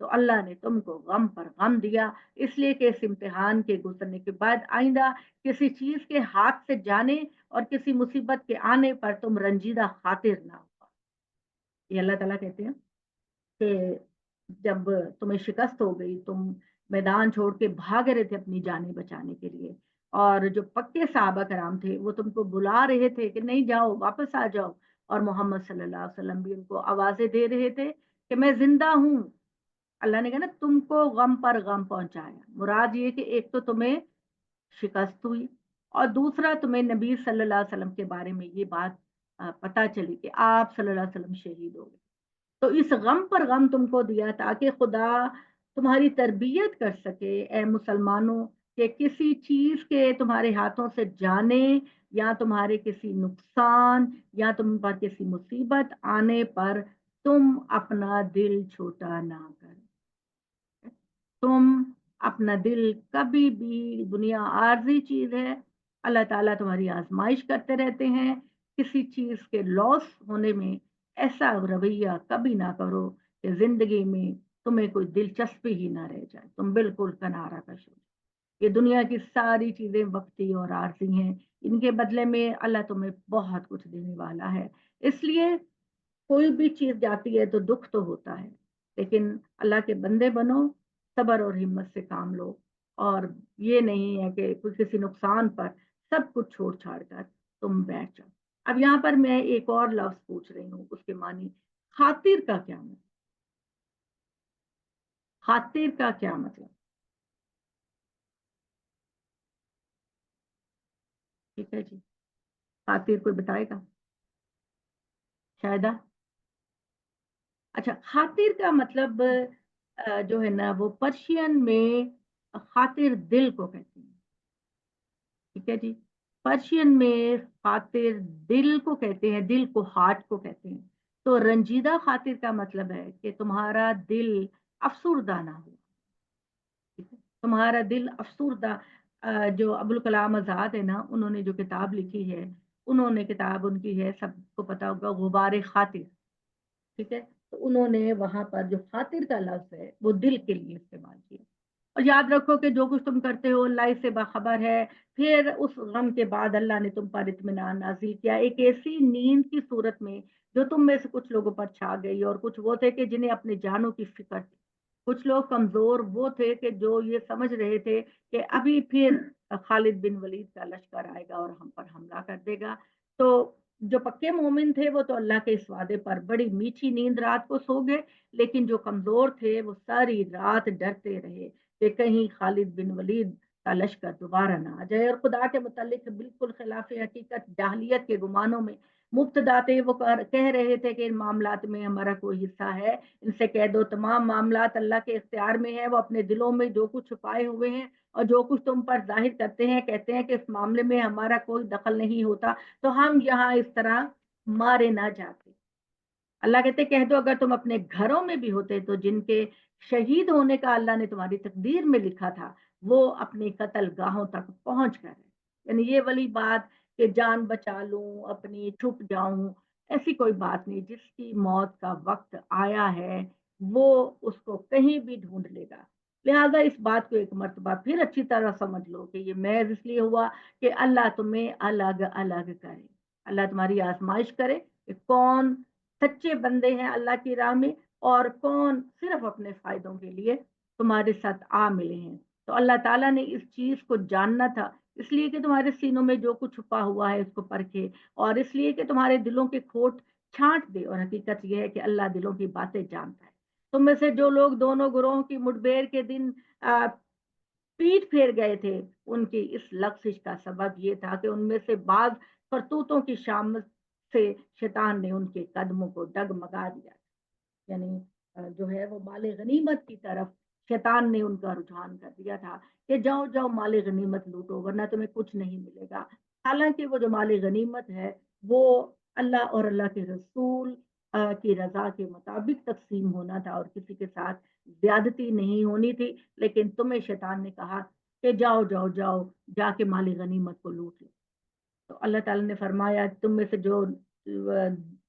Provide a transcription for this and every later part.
تو اللہ نے تم کو غم پر غم دیا، اس لیے کہ اس امتحان کے گزرنے کے بعد آئندہ کسی چیز کے ہاتھ سے جانے اور کسی مصیبت کے آنے پر تم رنجیدہ خاطر نہ ہوا۔ یہ اللہ تعالیٰ کہتے ہیں کہ جب تمہیں شکست ہو گئی، تم میدان چھوڑ کے بھاگ رہے تھے اپنی جانیں بچانے کے لیے، اور جو پکے صحابہ کرام تھے وہ تم کو بلا رہے تھے کہ نہیں جاؤ، واپس آ جاؤ، اور محمد صلی اللہ علیہ وسلم بھی ان کو آوازیں دے رہے تھے کہ میں زندہ ہوں۔ اللہ نے کہا نا تم کو غم پر غم پہنچایا، مراد یہ کہ ایک تو تمہیں شکست ہوئی، اور دوسرا تمہیں نبی صلی اللہ علیہ وسلم کے بارے میں یہ بات پتا چلی کہ آپ صلی اللہ علیہ وسلم شہید ہو گئے۔ تو اس غم پر غم تم کو دیا تاکہ خدا تمہاری تربیت کر سکے اے مسلمانوں، کہ کسی چیز کے تمہارے ہاتھوں سے جانے یا تمہارے کسی نقصان یا تم پر کسی مصیبت آنے پر تم اپنا دل چھوٹا نہ کرو۔ تم اپنا دل کبھی بھی، دنیا عارضی چیز ہے، اللہ تعالیٰ تمہاری آزمائش کرتے رہتے ہیں، کسی چیز کے لاس ہونے میں ایسا رویہ کبھی نہ کرو کہ زندگی میں تمہیں کوئی دلچسپی ہی نہ رہ جائے، تم بالکل کنارہ کش ہو۔ یہ دنیا کی ساری چیزیں وقتی اور عارضی ہیں، ان کے بدلے میں اللہ تمہیں بہت کچھ دینے والا ہے۔ اس لیے کوئی بھی چیز جاتی ہے تو دکھ تو ہوتا ہے، لیکن اللہ کے بندے بنو، صبر اور ہمت سے کام لو، اور یہ نہیں ہے کہ کوئی کسی نقصان پر سب کچھ چھوڑ چھاڑ کر تم بیٹھ جاؤ۔ اب یہاں پر میں ایک اور لفظ پوچھ رہی ہوں، اس کے معنی خاطر کا کیا مطلب؟ خاطر کا کیا مطلب؟ ٹھیک ہے جی، خاطر کوئی بتائے گا؟ شاید اچھا، خاطر کا مطلب جو ہے نا وہ پرشین میں خاطر دل کو کہتے ہیں، ٹھیک ہے جی، پرشین میں خاطر دل کو کہتے ہیں، دل کو ہارٹ کو کہتے ہیں۔ تو رنجیدہ خاطر کا مطلب ہے کہ تمہارا دل افسردہ نہ ہو، ٹھیک ہے؟ تمہارا دل افسردہ جو ابوالکلام آزاد ہے نا، انہوں نے جو کتاب لکھی ہے، انہوں نے کتاب ان کی ہے، سب کو پتا ہوگا، غبار خاطر، ٹھیک ہے؟ تو انہوں نے وہاں پر جو خاطر کا لفظ ہے وہ دل کے لیے استعمال کیا۔ اور یاد رکھو کہ جو کچھ تم کرتے ہو اللہ اس سے باخبر ہے۔ پھر اس غم کے بعد اللہ نے تم پر اطمینان نازل کیا، ایک ایسی نیند کی صورت میں جو تم میں سے کچھ لوگوں پر چھا گئی، اور کچھ وہ تھے کہ جنہیں اپنے جانوں کی فکر تھی، کچھ لوگ کمزور وہ تھے کہ جو یہ سمجھ رہے تھے کہ ابھی پھر خالد بن ولید کا لشکر آئے گا اور ہم پر حملہ کر دے گا۔ تو جو پکے مومن تھے وہ تو اللہ کے اس وعدے پر بڑی میٹھی نیند رات کو سو گئے، لیکن جو کمزور تھے وہ ساری رات ڈرتے رہے کہ کہیں خالد بن ولید کا لشکر دوبارہ نہ آ جائے، اور خدا کے متعلق بالکل خلاف حقیقت جاہلیت کے گمانوں میں مبتلا تھے۔ وہ کہہ رہے تھے کہ ان معاملات میں ہمارا کوئی حصہ ہے، ان سے کہہ دو تمام معاملات اللہ کے اختیار میں ہیں، وہ اپنے دلوں میں جو کچھ چھپائے ہوئے ہیں اور جو کچھ تم پر ظاہر کرتے ہیں، کہتے ہیں کہ اس معاملے میں ہمارا کوئی دخل نہیں ہوتا، تو ہم یہاں اس طرح مارے نہ جاتے۔ اللہ کہتے کہہ دو اگر تم اپنے گھروں میں بھی ہوتے تو جن کے شہید ہونے کا اللہ نے تمہاری تقدیر میں لکھا تھا وہ اپنی قتل گاہوں تک پہنچ کر ہے۔ یعنی یہ والی بات کہ جان بچا لوں، اپنی چھپ جاؤں، ایسی کوئی بات نہیں۔ جس کی موت کا وقت آیا ہے وہ اس کو کہیں بھی ڈھونڈ لے گا۔ لہذا اس بات کو ایک مرتبہ پھر اچھی طرح سمجھ لو کہ یہ محض اس لیے ہوا کہ اللہ تمہیں الگ الگ کرے، اللہ تمہاری آزمائش کرے کہ کون سچے بندے ہیں اللہ کی راہ میں اور کون صرف اپنے فائدوں کے لیے تمہارے ساتھ آ ملے ہیں۔ تو اللہ تعالیٰ نے اس چیز کو جاننا تھا، اس لیے کہ تمہارے سینوں میں جو کچھ چھپا ہوا ہے اس کو پرکھے، اور اس لیے کہ تمہارے دلوں کے کھوٹ چھانٹ دے، اور حقیقت یہ ہے کہ اللہ دلوں کی باتیں جانتا ہے۔ تم میں سے جو لوگ دونوں گروہوں کی مٹبیر کے دن پیٹ پھیر گئے تھے، ان کی اس لغزش کا سبب یہ تھا کہ ان میں سے بعض کرتوتوں کی شامت سے شیطان نے ان کے قدموں کو ڈگمگا دیا، یعنی جو ہے وہ مال غنیمت کی طرف شیطان نے ان کا رجحان کر دیا تھا کہ جاؤ جاؤ مال غنیمت لوٹو ورنہ تمہیں کچھ نہیں ملے گا۔ حالانکہ وہ جو مال غنیمت ہے وہ اللہ اور اللہ کے رسول کی رضا کے مطابق تقسیم ہونا تھا اور کسی کے ساتھ زیادتی نہیں ہونی تھی، لیکن تمہیں شیطان نے کہا کہ جاؤ جاؤ جاؤ جا کے مال غنیمت کو لوٹ لو۔ تو اللہ تعالیٰ نے فرمایا تم میں سے جو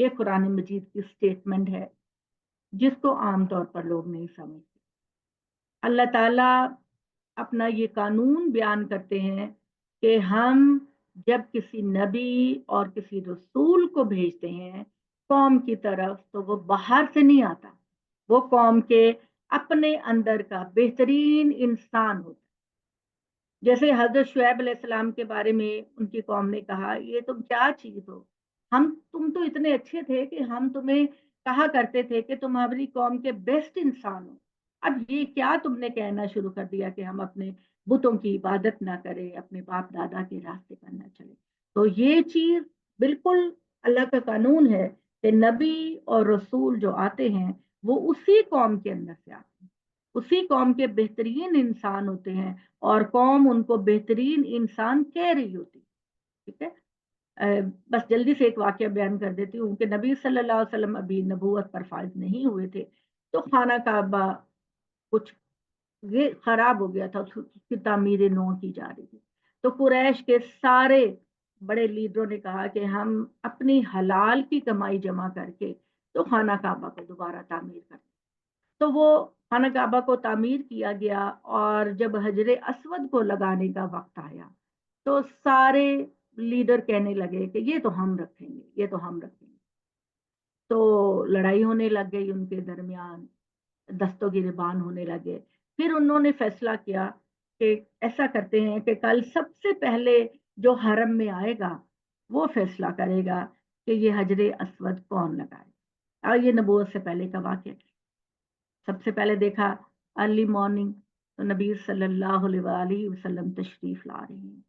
یہ قرآن مجید کی اسٹیٹمنٹ ہے جس کو عام طور پر لوگ نہیں سمجھتے۔ اللہ تعالیٰ اپنا یہ قانون بیان کرتے ہیں کہ ہم جب کسی نبی اور کسی رسول کو بھیجتے ہیں قوم کی طرف تو وہ باہر سے نہیں آتا، وہ قوم کے اپنے اندر کا بہترین انسان ہوتا ہے۔ جیسے حضرت شعیب علیہ السلام کے بارے میں ان کی قوم نے کہا یہ تم کیا چیز ہو، تم تو اتنے اچھے تھے کہ ہم تمہیں کہا کرتے تھے کہ تم ہماری قوم کے بیسٹ انسان ہو، اب یہ کیا تم نے کہنا شروع کر دیا کہ ہم اپنے بتوں کی عبادت نہ کریں، اپنے باپ دادا کے راستے پر نہ چلیں۔ تو یہ چیز بالکل اللہ کا قانون ہے کہ نبی اور رسول جو آتے ہیں وہ اسی قوم کے اندر سے آتے ہیں، اسی قوم کے بہترین انسان ہوتے ہیں اور قوم ان کو بہترین انسان کہہ رہی ہوتی، ٹھیک ہے۔ بس جلدی سے ایک واقعہ بیان کر دیتی ہوں کہ نبی صلی اللہ علیہ وسلم ابھی نبوت پر فائز نہیں ہوئے تھے، تو خانہ کعبہ کچھ یہ خراب ہو گیا تھا، اس کی تعمیر نو کی جا رہی تھی۔ تو قریش کے سارے بڑے لیڈروں نے کہا کہ ہم اپنی حلال کی کمائی جمع کر کے تو خانہ کعبہ کو دوبارہ تعمیر کریں۔ تو وہ خانہ کعبہ کو تعمیر کیا گیا، اور جب حجر اسود کو لگانے کا وقت آیا تو سارے لیڈر کہنے لگے کہ یہ تو ہم رکھیں گے، یہ تو ہم رکھیں گے۔ تو لڑائی ہونے لگ گئی ان کے درمیان، دست و گریبان ہونے لگے۔ پھر انہوں نے فیصلہ کیا کہ ایسا کرتے ہیں کہ کل سب سے پہلے جو حرم میں آئے گا وہ فیصلہ کرے گا کہ یہ حجر اسود کون لگائے۔ اور یہ نبوت سے پہلے کا واقعہ ہے۔ سب سے پہلے دیکھا ارلی مارننگ تو نبی صلی اللہ علیہ وآلہ وسلم تشریف لا رہے ہیں،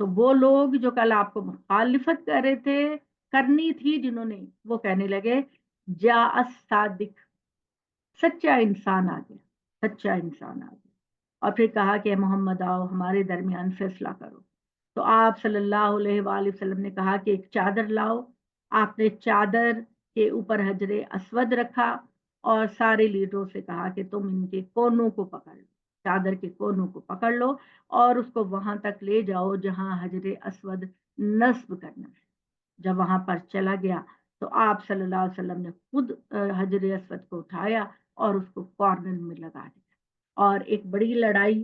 تو وہ لوگ جو کل آپ کو مخالفت کر رہے تھے، کرنی تھی جنہوں نے، وہ کہنے لگے جا الصادق، سچا انسان آ گیا، سچا انسان آ گیا۔ اور پھر کہا کہ محمد آؤ ہمارے درمیان فیصلہ کرو۔ تو آپ صلی اللہ علیہ وآلہ وسلم نے کہا کہ ایک چادر لاؤ، آپ نے چادر کے اوپر حجر اسود رکھا اور سارے لیڈروں سے کہا کہ تم ان کے کونوں کو پکڑ لو، چادر کے کونوں کو پکڑ لو اور اس کو وہاں تک لے جاؤ جہاں حجر اسود نصب کرنا ہے۔ جب وہاں پر چلا گیا تو آپ صلی اللہ علیہ وسلم نے خود حجر اسود کو اٹھایا اور اس کو کارنر میں لگا دیا، اور ایک بڑی لڑائی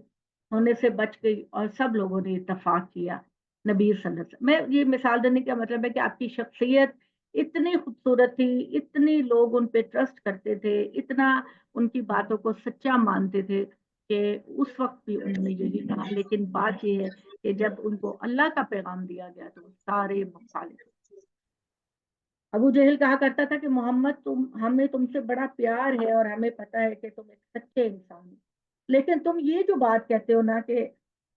ہونے سے بچ گئی اور سب لوگوں نے اتفاق کیا۔ نبی صلی اللہ علیہ وسلم، میں یہ مثال دینے کا مطلب ہے کہ آپ کی شخصیت اتنی خوبصورت تھی، اتنی لوگ ان پہ ٹرسٹ کرتے تھے، اتنا ان کی باتوں کو سچا مانتے تھے کہ اس وقت بھی انہوں نے یہی کہا۔ لیکن بات یہ ہے کہ جب ان کو اللہ کا پیغام دیا گیا تو وہ سارے مخالف۔ ابو جہل کہا کرتا تھا کہ محمد ہمیں تم سے بڑا پیار ہے اور ہمیں پتا ہے کہ تم ایک سچے انسان ہو، لیکن تم یہ جو بات کہتے ہو نا کہ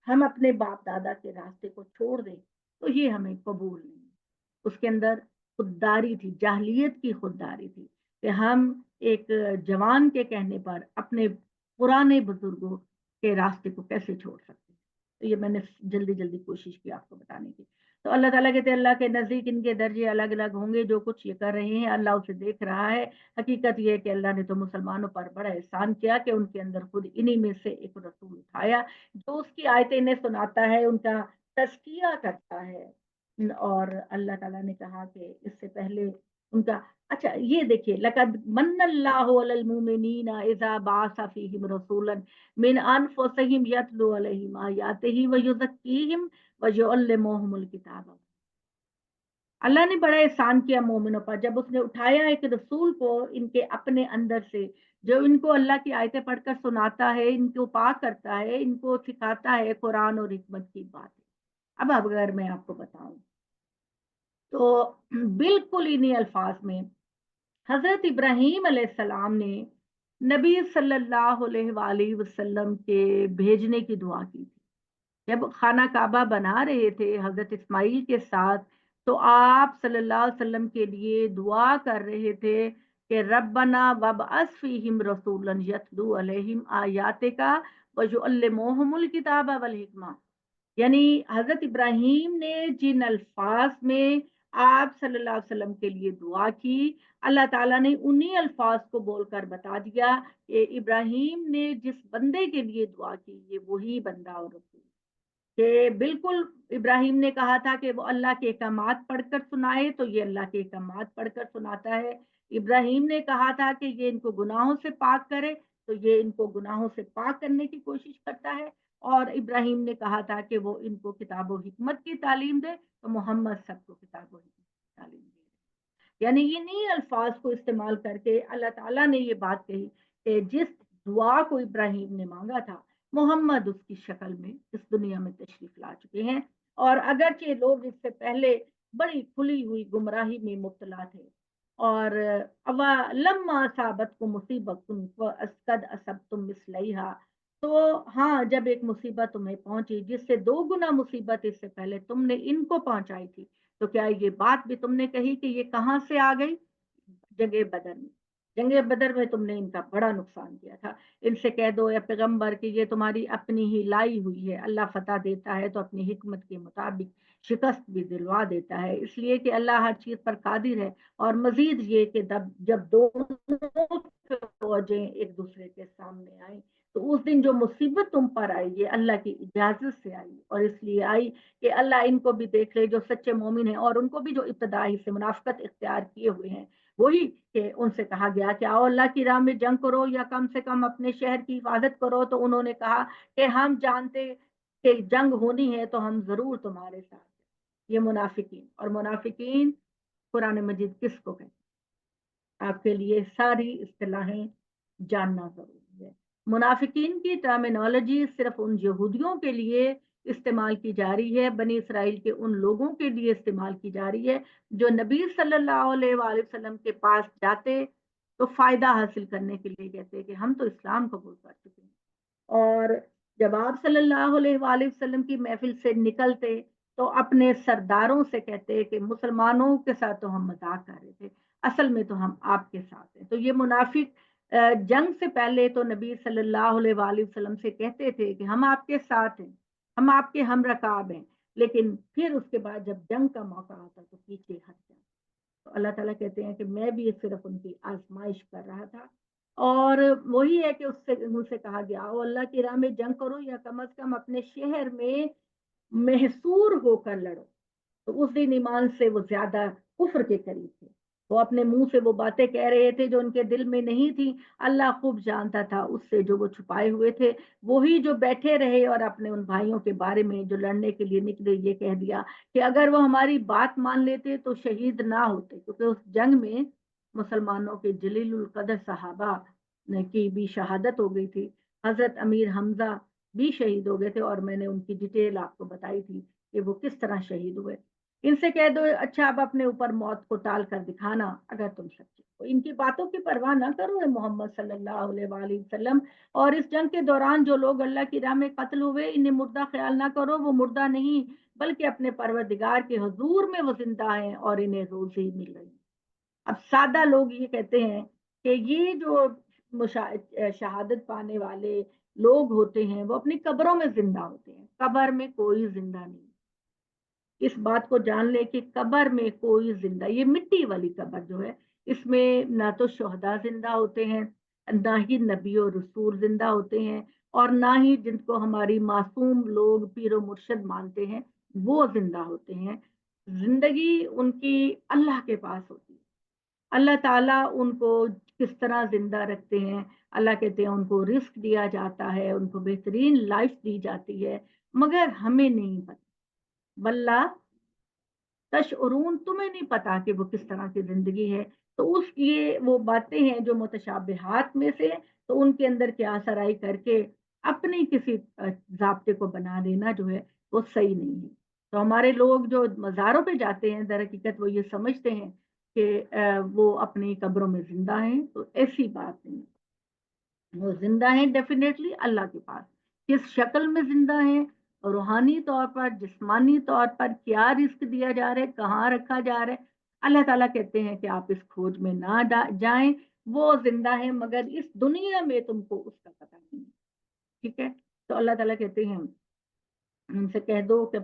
ہم اپنے باپ دادا کے راستے کو چھوڑ دیں، تو یہ ہمیں قبول نہیں۔ اس کے اندر خودداری تھی، جاہلیت کی خودداری تھی کہ ہم ایک جوان کے کہنے پر اپنے پرانے بزرگوں کے راستے کو کیسے چھوڑ سکتے ہیں۔ تو یہ میں نے جلدی جلدی کوشش کی آپ کو بتانے کی۔ تو اللہ تعالیٰ کہتے ہیں اللہ کے نزدیک ان کے درجے الگ الگ ہوں گے، جو کچھ یہ کر رہے ہیں اللہ اسے دیکھ رہا ہے۔ حقیقت یہ ہے کہ اللہ نے تو مسلمانوں پر بڑا احسان کیا کہ ان کے اندر خود انہی میں سے ایک رسول اٹھایا جو اس کی آیتیں انہیں سناتا ہے، ان کا تزکیہ کرتا ہے۔ اور اللہ تعالیٰ نے کہا کہ اس سے پہلے ان کا، اچھا یہ دیکھیے لقد من اللہ علی المؤمنین اذا بعث فیہم رسولا من انفسہم یتلو علیہم آیاتہ ویزکیہم ویعلمہم الکتاب۔ اللہ نے بڑا احسان کیا مومنوں پر جب اس نے اٹھایا ایک رسول کو ان کے اپنے اندر سے، جو ان کو اللہ کی آیتیں پڑھ کر سناتا ہے، ان کو پاک کرتا ہے، ان کو سکھاتا ہے قرآن اور حکمت کی باتیں۔ اب اگر میں آپ کو بتاؤں تو بالکل انہی الفاظ میں حضرت ابراہیم علیہ السلام نے نبی صلی اللہ علیہ وآلہ وسلم کے بھیجنے کی دعا کی تھی۔ جب خانہ کعبہ بنا رہے تھے حضرت اسماعیل کے ساتھ، تو آپ صلی اللہ علیہ وسلم کے لیے دعا کر رہے تھے کہ ربنا وابعث فیہم رسولا یتلو علیہم آیاتک ویعلمہم الکتاب والحکمہ۔ یعنی حضرت ابراہیم نے جن الفاظ میں آپ صلی اللہ علیہ وسلم کے لیے دعا کی، اللہ تعالیٰ نے انہی الفاظ کو بول کر بتا دیا کہ ابراہیم نے جس بندے کے لیے دعا کی یہ وہی بندہ اور رسول۔ کہ بالکل ابراہیم نے کہا تھا کہ وہ اللہ کے احکامات پڑھ کر سنائے، تو یہ اللہ کے احکامات پڑھ کر سناتا ہے۔ ابراہیم نے کہا تھا کہ یہ ان کو گناہوں سے پاک کرے، تو یہ ان کو گناہوں سے پاک کرنے کی کوشش کرتا ہے۔ اور ابراہیم نے کہا تھا کہ وہ ان کو کتاب و حکمت کی تعلیم دے، تو محمد سب کو کتاب و حکمت کی تعلیم دے۔ یعنی انہی الفاظ کو استعمال کر کے اللہ تعالیٰ نے یہ بات کہی کہ جس دعا کو ابراہیم نے مانگا تھا، محمد اس کی شکل میں اس دنیا میں تشریف لا چکے ہیں۔ اور اگرچہ لوگ اس سے پہلے بڑی کھلی ہوئی گمراہی میں مبتلا تھے، اور لما اصابت کو مصیبت اسقد اصبتم مثلیہا، تو ہاں جب ایک مصیبت تمہیں پہنچی جس سے 2 گنا مصیبت اس سے پہلے تم نے ان کو پہنچائی تھی، تو کیا یہ بات بھی تم نے کہی کہ یہ کہاں سے آ گئی؟ جنگ بدر میں، جنگ بدر میں تم نے ان کا بڑا نقصان کیا تھا۔ ان سے کہہ دو یا پیغمبر کہ یہ تمہاری اپنی ہی لائی ہوئی ہے، اللہ فتح دیتا ہے تو اپنی حکمت کے مطابق شکست بھی دلوا دیتا ہے، اس لیے کہ اللہ ہر چیز پر قادر ہے۔ اور مزید یہ کہ جب دونوں فوجیں ایک دوسرے کے سامنے آئیں، تو اس دن جو مصیبت تم پر آئی یہ اللہ کی اجازت سے آئی، اور اس لیے آئی کہ اللہ ان کو بھی دیکھ لے جو سچے مومن ہیں، اور ان کو بھی جو ابتدائی سے منافقت اختیار کیے ہوئے ہیں، وہی کہ ان سے کہا گیا کہ آؤ اللہ کی راہ میں جنگ کرو یا کم سے کم اپنے شہر کی حفاظت کرو، تو انہوں نے کہا کہ ہم جانتے کہ جنگ ہونی ہے تو ہم ضرور تمہارے ساتھ ہیں۔ یہ منافقین، اور منافقین قرآن مجید کس کو کہتے ہیں؟ آپ کے لیے ساری اصطلاحیں جاننا ضروری ہے۔ منافقین کی ٹرمینالوجی صرف ان یہودیوں کے لیے استعمال کی جا رہی ہے، بنی اسرائیل کے ان لوگوں کے لیے استعمال کی جا رہی ہے جو نبی صلی اللہ علیہ وآلہ وسلم کے پاس جاتے تو فائدہ حاصل کرنے کے لیے کہتے کہ ہم تو اسلام قبول کر چکے ہیں، اور جب آپ صلی اللہ علیہ وآلہ وسلم کی محفل سے نکلتے تو اپنے سرداروں سے کہتے کہ مسلمانوں کے ساتھ تو ہم مذاق کر رہے تھے، اصل میں تو ہم آپ کے ساتھ ہیں۔ تو یہ منافق جنگ سے پہلے تو نبی صلی اللہ علیہ وآلہ وسلم سے کہتے تھے کہ ہم آپ کے ساتھ ہیں، ہم آپ کے ہم رکاب ہیں، لیکن پھر اس کے بعد جب جنگ کا موقع آتا تو پیچھے ہٹ جاتے۔ تو اللہ تعالیٰ کہتے ہیں کہ میں بھی صرف ان کی آزمائش کر رہا تھا، اور وہی ہے کہ اس سے کہا گیا او اللہ کی راہ میں جنگ کرو یا کم از کم اپنے شہر میں محصور ہو کر لڑو۔ تو اس دن ایمان سے وہ زیادہ کفر کے قریب تھے، وہ اپنے منہ سے وہ باتیں کہہ رہے تھے جو ان کے دل میں نہیں تھی، اللہ خوب جانتا تھا اس سے جو وہ چھپائے ہوئے تھے۔ وہی جو بیٹھے رہے اور اپنے ان بھائیوں کے بارے میں جو لڑنے کے لیے نکلے یہ کہہ دیا کہ اگر وہ ہماری بات مان لیتے تو شہید نہ ہوتے، کیونکہ اس جنگ میں مسلمانوں کے جلیل القدر صحابہ کی بھی شہادت ہو گئی تھی۔ حضرت امیر حمزہ بھی شہید ہو گئے تھے، اور میں نے ان کی ڈیٹیل آپ کو بتائی تھی کہ وہ کس طرح شہید ہوئے۔ ان سے کہہ دو اچھا اب اپنے اوپر موت کو ٹال کر دکھانا اگر تم سچے ہو، ان کی باتوں کی پرواہ نہ کرو اے محمد صلی اللہ علیہ وآلہ وسلم، اور اس جنگ کے دوران جو لوگ اللہ کی راہ میں قتل ہوئے انہیں مردہ خیال نہ کرو، وہ مردہ نہیں بلکہ اپنے پروردگار کے حضور میں وہ زندہ ہیں اور انہیں روزی مل رہی ہے۔ اب سادہ لوگ یہ کہتے ہیں کہ یہ جو شہادت پانے والے لوگ ہوتے ہیں وہ اپنی قبروں میں زندہ ہوتے ہیں، قبر میں کوئی زندہ نہیں۔ اس بات کو جان لے کہ قبر میں کوئی زندہ، یہ مٹی والی قبر جو ہے اس میں نہ تو شہداء زندہ ہوتے ہیں، نہ ہی نبی و رسول زندہ ہوتے ہیں، اور نہ ہی جن کو ہماری معصوم لوگ پیر و مرشد مانتے ہیں وہ زندہ ہوتے ہیں۔ زندگی ان کی اللہ کے پاس ہوتی ہے، اللہ تعالیٰ ان کو کس طرح زندہ رکھتے ہیں، اللہ کہتے ہیں ان کو رزق دیا جاتا ہے، ان کو بہترین لائف دی جاتی ہے، مگر ہمیں نہیں پتہ، واللہ تشعرون، تمہیں نہیں پتا کہ وہ کس طرح کی زندگی ہے۔ تو اس یہ وہ باتیں ہیں جو متشابہات میں سے، تو ان کے اندر کیا سرائی کر کے اپنی کسی ضابطے کو بنا لینا جو ہے وہ صحیح نہیں ہے۔ تو ہمارے لوگ جو مزاروں پہ جاتے ہیں در حقیقت وہ یہ سمجھتے ہیں کہ وہ اپنی قبروں میں زندہ ہیں، تو ایسی بات نہیں، وہ زندہ ہیں ڈیفینیٹلی اللہ کے پاس۔ کس شکل میں زندہ ہیں، روحانی طور پر، جسمانی طور پر، کیا رزق دیا جا رہا ہے، کہاں رکھا جا رہا ہے، اللہ تعالیٰ کہتے ہیں کہ آپ اس کھوج میں نہ جائیں، وہ زندہ ہیں مگر اس دنیا میں تم کو اس کا پتہ نہیں، ٹھیک ہے۔ تو اللہ تعالیٰ کہتے ہیں ان سے کہہ دو کہ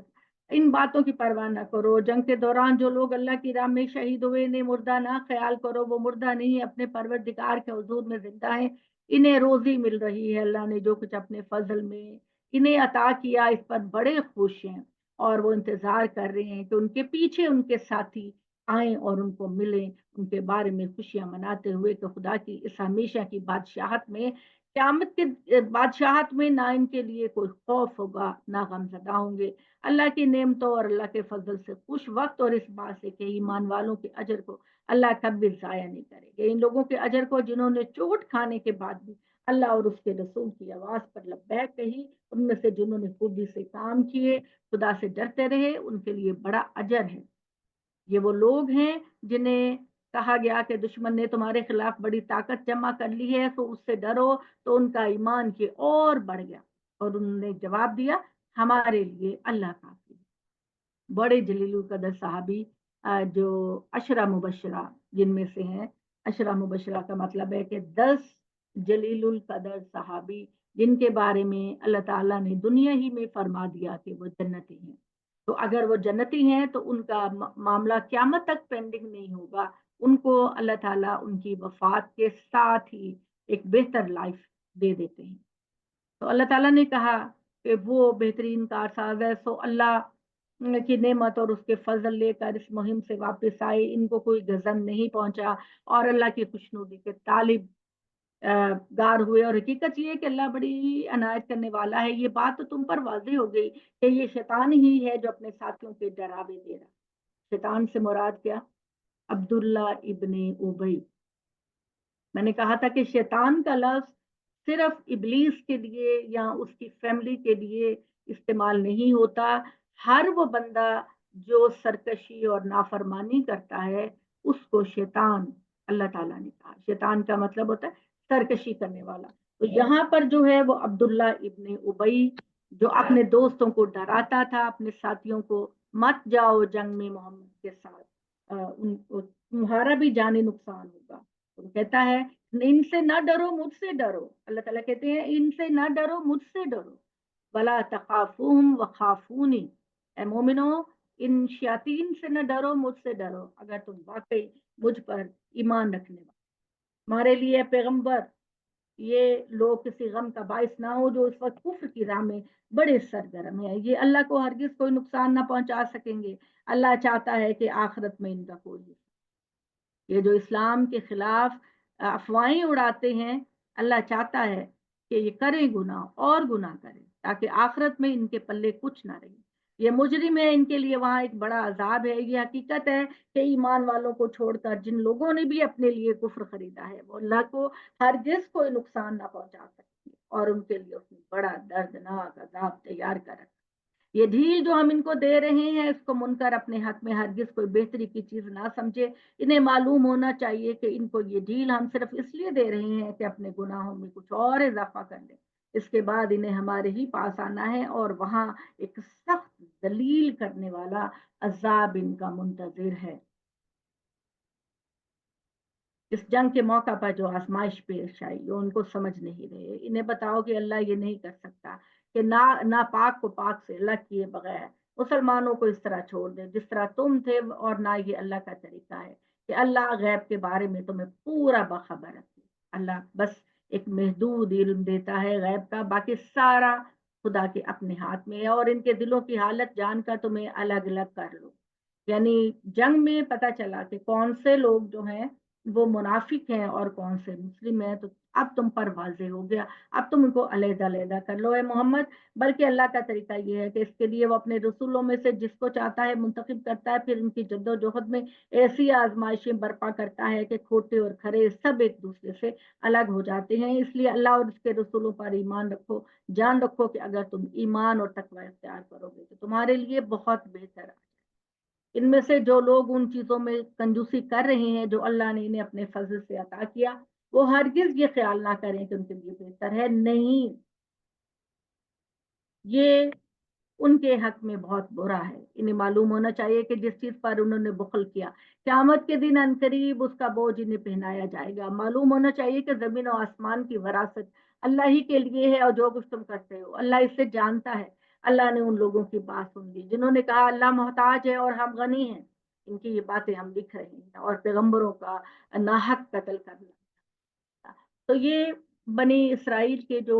ان باتوں کی پرواہ نہ کرو، جنگ کے دوران جو لوگ اللہ کی راہ میں شہید ہوئے انہیں مردہ نہ خیال کرو، وہ مردہ نہیں اپنے پروردگار کے حضور میں زندہ ہیں، انہیں روزی مل رہی ہے، اللہ نے جو کچھ اپنے فضل میں انہیں عطا کیا اس پر بڑے خوش ہیں اور وہ انتظار کر رہے ہیں کہ ان کے پیچھے ان کے ساتھی آئیں اور ان کو ملیں، ان کے بارے میں خوشیاں مناتے ہوئے کہ خدا کی اس ہمیشہ کی بادشاہت میں، قیامت کے بادشاہت میں نہ ان کے لیے کوئی خوف ہوگا نہ غم زدہ ہوں گے۔ اللہ کی نعمتوں اور اللہ کے فضل سے خوش وقت، اور اس بات سے کہ ایمان والوں کے اجر کو اللہ کبھی ضائع نہیں کرے گا۔ ان لوگوں کے اجر کو جنہوں نے چوٹ کھانے کے بعد بھی اللہ اور اس کے رسول کی آواز پر لبیک کہی، ان میں سے جنہوں نے خوبی سے کام کیے، خدا سے ڈرتے رہے، ان کے لیے بڑا اجر ہے۔ یہ وہ لوگ ہیں جنہیں کہا گیا کہ دشمن نے تمہارے خلاف بڑی طاقت جمع کر لی ہے تو اس سے ڈرو، تو ان کا ایمان کی اور بڑھ گیا اور انہوں نے جواب دیا ہمارے لیے اللہ کافی ہے۔ بڑے جلیل القدر صحابی جو عشرہ مبشرہ جن میں سے ہیں، عشرہ مبشرہ کا مطلب ہے کہ 10 جلیل القدر صحابی جن کے بارے میں اللہ تعالیٰ نے دنیا ہی میں فرما دیا کہ وہ جنتی ہیں، تو اگر وہ جنتی ہیں تو ان کا معاملہ قیامت تک پینڈنگ نہیں ہوگا، ان کو اللہ تعالیٰ ان کی وفات کے ساتھ ہی ایک بہتر لائف دے دیتے ہیں۔ تو اللہ تعالیٰ نے کہا کہ وہ بہترین کارساز ہے، سو اللہ کی نعمت اور اس کے فضل لے کر اس مہم سے واپس آئے، ان کو کوئی غضب نہیں پہنچا اور اللہ کی خوشنودی کے طالب گار ہوئے، اور حقیقت یہ ہے کہ اللہ بڑی عنایت کرنے والا ہے۔ یہ بات تو تم پر واضح ہو گئی کہ یہ شیطان ہی ہے جو اپنے ساتھیوں کے ڈراوے دے رہا۔ شیطان سے مراد کیا؟ عبداللہ ابن ابی۔ میں نے کہا تھا کہ شیطان کا لفظ صرف ابلیس کے لیے یا اس کی فیملی کے لیے استعمال نہیں ہوتا، ہر وہ بندہ جو سرکشی اور نافرمانی کرتا ہے اس کو شیطان اللہ تعالیٰ نے کہا۔ شیطان کا مطلب ہوتا ہے سرکشی کرنے والا۔ تو یہاں پر جو ہے وہ عبداللہ ابن ابی جو اپنے دوستوں کو ڈراتا تھا، اپنے ساتھیوں کو، مت جاؤ جنگ میں محمد کے ساتھ، تمہارا بھی جانی نقصان ہوگا۔ تو کہتا ہے ان سے نہ ڈرو، مجھ سے ڈرو۔ اللہ تعالیٰ کہتے ہیں ان سے نہ ڈرو، مجھ سے ڈرو۔ ولا تخافوہم وخافونی، اے مومنو ان شیاطین سے نہ ڈرو، مجھ سے ڈرو اگر تم واقعی مجھ پر ایمان رکھنے والے۔ ہمارے لیے پیغمبر یہ لوگ کسی غم کا باعث نہ ہو جو اس وقت کفر کی راہ میں بڑے سرگرم ہیں، یہ اللہ کو ہرگز کوئی نقصان نہ پہنچا سکیں گے۔ اللہ چاہتا ہے کہ آخرت میں ان کا کوئی، یہ جو اسلام کے خلاف افواہیں اڑاتے ہیں، اللہ چاہتا ہے کہ یہ کریں گناہ اور گناہ کریں تاکہ آخرت میں ان کے پلے کچھ نہ رہے۔ یہ مجرم ہے، ان کے لیے وہاں ایک بڑا عذاب ہے۔ یہ حقیقت ہے کہ ایمان والوں کو چھوڑ کر جن لوگوں نے بھی اپنے لیے کفر خریدا ہے وہ اللہ کو ہرگز کوئی نقصان نہ پہنچا سکتے، اور ان کے لیے اس نے بڑا دردناک عذاب تیار کر رکھا۔ یہ ڈھیل جو ہم ان کو دے رہے ہیں اس کو منکر اپنے حق میں ہرگز کوئی بہتری کی چیز نہ سمجھے۔ انہیں معلوم ہونا چاہیے کہ ان کو یہ ڈھیل ہم صرف اس لیے دے رہے ہیں کہ اپنے گناہوں میں کچھ اور اضافہ کر لیں، اس کے بعد انہیں ہمارے ہی پاس آنا ہے اور وہاں ایک سخت ذلیل کرنے والا عذاب ان کا منتظر ہے۔ اس جنگ کے موقع پر جو آزمائش پیش آئی وہ ان کو سمجھ نہیں رہے۔ انہیں بتاؤ کہ اللہ یہ نہیں کر سکتا کہ نہ پاک کو پاک سے الگ کیے بغیر مسلمانوں کو اس طرح چھوڑ دے جس طرح تم تھے، اور نہ یہ اللہ کا طریقہ ہے کہ اللہ غیب کے بارے میں تمہیں پورا باخبر رکھے۔ اللہ بس ایک محدود علم دیتا ہے غیب کا، باقی سارا خدا کے اپنے ہاتھ میں ہے، اور ان کے دلوں کی حالت جان کر تمہیں الگ الگ کر لو۔ یعنی جنگ میں پتہ چلا کہ کون سے لوگ جو ہیں وہ منافق ہیں اور کون سے مسلم ہیں، تو اب تم پر واضح ہو گیا، اب تم ان کو علیحدہ علیحدہ کر لو اے محمد۔ بلکہ اللہ کا طریقہ یہ ہے کہ اس کے لیے وہ اپنے رسولوں میں سے جس کو چاہتا ہے منتخب کرتا ہے، پھر ان کی جد و جہد میں ایسی آزمائشیں برپا کرتا ہے کہ کھوٹے اور کھرے سب ایک دوسرے سے الگ ہو جاتے ہیں۔ اس لیے اللہ اور اس کے رسولوں پر ایمان رکھو، جان رکھو کہ اگر تم ایمان اور تقوی اختیار کرو گے تو تمہارے لیے بہت بہتر ہے۔ ان میں سے جو لوگ ان چیزوں میں کنجوسی کر رہے ہیں جو اللہ نے انہیں اپنے فضل سے عطا کیا، وہ ہرگز یہ خیال نہ کریں کہ ان کے لیے بہتر ہے، نہیں، یہ ان کے حق میں بہت برا ہے۔ انہیں معلوم ہونا چاہیے کہ جس چیز پر انہوں نے بخل کیا، قیامت کے دن عنقریب اس کا بوجھ انہیں پہنایا جائے گا۔ معلوم ہونا چاہیے کہ زمین و آسمان کی وراثت اللہ ہی کے لیے ہے، اور جو کچھ تم کرتے ہو اللہ اس سے جانتا ہے۔ اللہ نے ان لوگوں کی بات سن لی جنہوں نے کہا اللہ محتاج ہے اور ہم غنی ہیں، ان کی یہ باتیں ہم لکھ رہے ہیں، اور پیغمبروں کا ناحق قتل کرنا۔ تو یہ بنی اسرائیل کے جو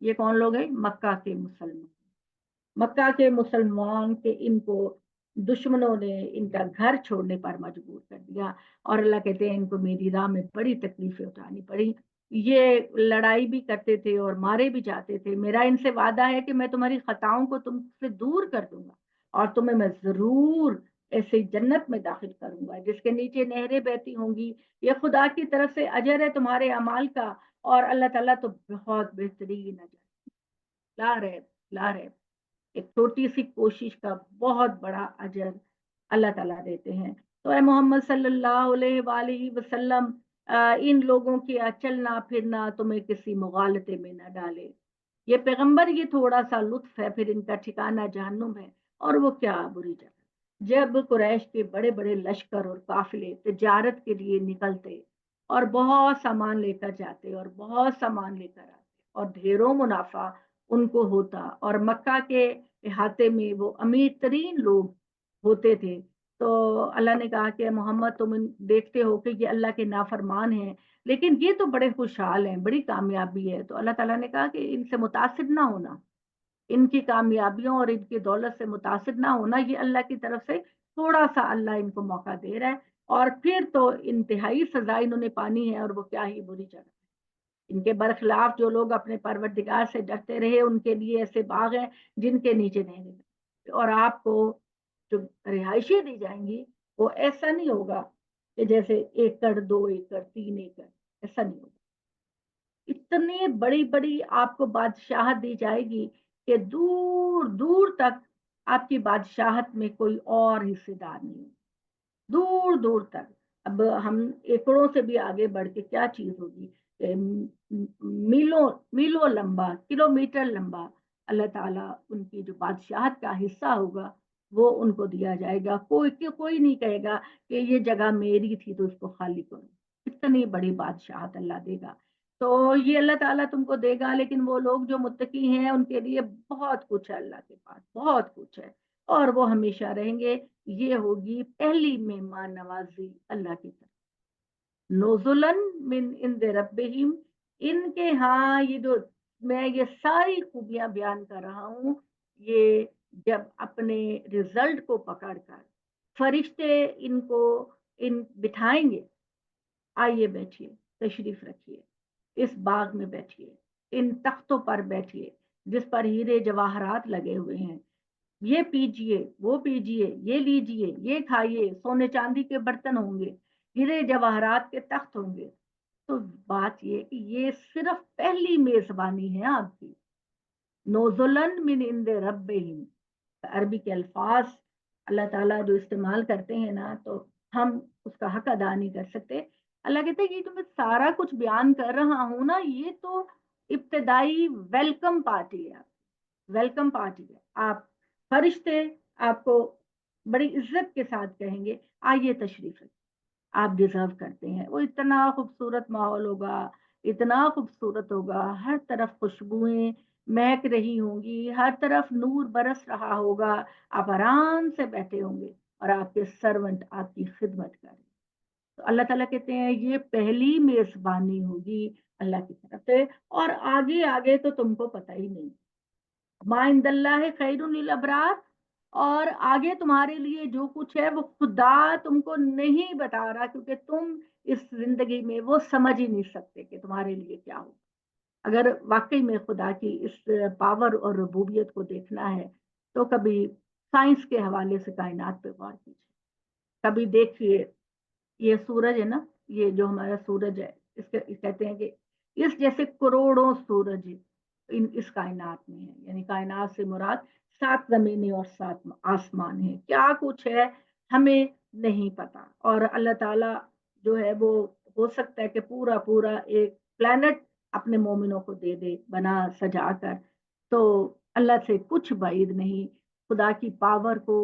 یہ کون لوگ ہیں؟ مکہ کے مسلمان. مکہ کے مسلمان کے ان کو دشمنوں نے ان کا گھر چھوڑنے پر مجبور کر دیا. اور اللہ کہتے ہیں ان کو میری راہ میں بڑی تکلیفیں اٹھانی پڑی. یہ لڑائی بھی کرتے تھے اور مارے بھی جاتے تھے. میرا ان سے وعدہ ہے کہ میں تمہاری خطاؤں کو تم سے دور کر دوں گا اور تمہیں میں ضرور ایسے جنت میں داخل کروں گا جس کے نیچے نہریں بہتی ہوں گی. یہ خدا کی طرف سے اجر ہے تمہارے اعمال کا, اور اللہ تعالیٰ تو بہت بہترین اجر لا رہے لا رہے. ایک چھوٹی سی کوشش کا بہت بڑا اجر اللہ تعالیٰ دیتے ہیں. تو اے محمد صلی اللہ علیہ وآلہ وسلم, ان لوگوں کے چلنا پھرنا تمہیں کسی مغالطے میں نہ ڈالے. یہ پیغمبر یہ تھوڑا سا لطف ہے, پھر ان کا ٹھکانہ جہنم ہے. اور وہ کیا بری جگہ. جب قریش کے بڑے بڑے لشکر اور قافلے تجارت کے لیے نکلتے اور بہت سامان لے کر جاتے اور بہت سامان لے کر آتے اور ڈھیروں منافع ان کو ہوتا, اور مکہ کے احاطے میں وہ امیر ترین لوگ ہوتے تھے, تو اللہ نے کہا کہ محمد تم دیکھتے ہو کہ یہ اللہ کے نافرمان ہیں لیکن یہ تو بڑے خوشحال ہیں, بڑی کامیابی ہے. تو اللہ تعالیٰ نے کہا کہ ان سے متاثر نہ ہونا, ان کی کامیابیوں اور ان کی دولت سے متاثر نہ ہونا. یہ اللہ کی طرف سے تھوڑا سا اللہ ان کو موقع دے رہا ہے, اور پھر تو انتہائی سزا انہوں نے پانی ہے, اور وہ کیا ہی بری جگہ. ان کے برخلاف جو لوگ اپنے پروردگار سے ڈرتے رہے ان کے لیے ایسے باغ ہیں جن کے نیچے نہریں, اور آپ کو جو رہائشیں دی جائیں گی وہ ایسا نہیں ہوگا کہ جیسے 1 ایکڑ 2 ایکڑ 3 ایکڑ, ایسا نہیں ہوگا. اتنی بڑی بڑی آپ کو بادشاہت دی جائے گی کہ دور دور تک آپ کی بادشاہت میں کوئی اور حصے دار نہیں, دور دور تک. اب ہم ایکڑوں سے بھی آگے بڑھ کے کیا چیز ہوگی, میلوں میلوں لمبا, کلومیٹر لمبا اللہ تعالیٰ ان کی جو بادشاہت کا حصہ ہوگا وہ ان کو دیا جائے گا. کوئی نہیں کہے گا کہ یہ جگہ میری تھی تو اس کو خالی کرو. اتنی بڑی بادشاہت اللہ دے گا. تو یہ اللہ تعالیٰ تم کو دے گا, لیکن وہ لوگ جو متقی ہیں ان کے لیے بہت کچھ ہے, اللہ کے پاس بہت کچھ ہے, اور وہ ہمیشہ رہیں گے. یہ ہوگی پہلی مہمان نوازی اللہ کی طرف. نزلن من عند ربہم, ان کے ہاں یہ جو میں یہ ساری خوبیاں بیان کر رہا ہوں, یہ جب اپنے رزلٹ کو پکڑ کر فرشتے ان کو بٹھائیں گے, آئیے بیٹھیے, تشریف رکھیے, اس باغ میں بیٹھیے, ان تختوں پر بیٹھیے جس پر ہیرے جواہرات لگے ہوئے ہیں, یہ پیجیے وہ پیجیے, یہ لیجیے یہ کھائیے, سونے چاندی کے برتن ہوں گے, ہیرے جواہرات کے تخت ہوں گے. تو بات یہ کہ یہ صرف پہلی میزبانی ہے آپ کی. نوزلن من عند ربہم, عربی کے الفاظ اللہ تعالیٰ جو استعمال کرتے ہیں نا, تو ہم اس کا حق ادا نہیں کر سکتے. اللہ کہتے ہیں کہ جو میں سارا کچھ بیان کر رہا ہوں نا, یہ تو ابتدائی ویلکم پارٹی ہے, ویلکم پارٹی ہے. آپ فرشتے آپ کو بڑی عزت کے ساتھ کہیں گے آئیے تشریف رکھیے, آپ ڈیزرو کرتے ہیں. وہ اتنا خوبصورت ماحول ہوگا, اتنا خوبصورت ہوگا, ہر طرف خوشبوئیں مہک رہی ہوں گی, ہر طرف نور برس رہا ہوگا, آپ آرام سے بیٹھے ہوں گے اور آپ کے سرونٹ آپ کی خدمت کریں. تو اللہ تعالیٰ کہتے ہیں یہ پہلی میزبانی ہوگی اللہ کی طرف سے, اور آگے آگے تو تم کو پتہ ہی نہیں. ما عند اللہ خیر للابرار, اور آگے تمہارے لیے جو کچھ ہے وہ خدا تم کو نہیں بتا رہا, کیونکہ تم اس زندگی میں وہ سمجھ ہی نہیں سکتے کہ تمہارے لیے کیا ہو. اگر واقعی میں خدا کی اس پاور اور ربوبیت کو دیکھنا ہے تو کبھی سائنس کے حوالے سے کائنات پہ غور کیجیے. کبھی دیکھیے یہ سورج ہے نا, یہ جو ہمارا سورج ہے, اس کے کہتے ہیں کہ اس جیسے کروڑوں سورج اس کائنات میں ہے. یعنی کائنات سے مراد 7 زمینیں اور 7 آسمان ہیں. کیا کچھ ہے ہمیں نہیں پتا, اور اللہ تعالیٰ جو ہے وہ ہو سکتا ہے کہ پورا پورا ایک پلانٹ اپنے مومنوں کو دے دے بنا سجا کر. تو اللہ سے کچھ بعید نہیں. خدا کی پاور کو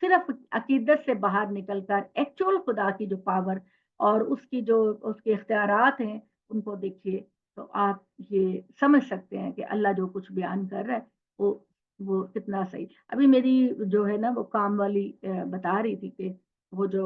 صرف عقیدت سے باہر نکل کر ایکچوئل خدا کی جو پاور اور اس کی جو اس کے اختیارات ہیں ان کو دیکھیے, تو آپ یہ سمجھ سکتے ہیں کہ اللہ جو کچھ بیان کر رہا ہے وہ کتنا صحیح. ابھی میری جو ہے نا وہ کام والی بتا رہی تھی کہ وہ جو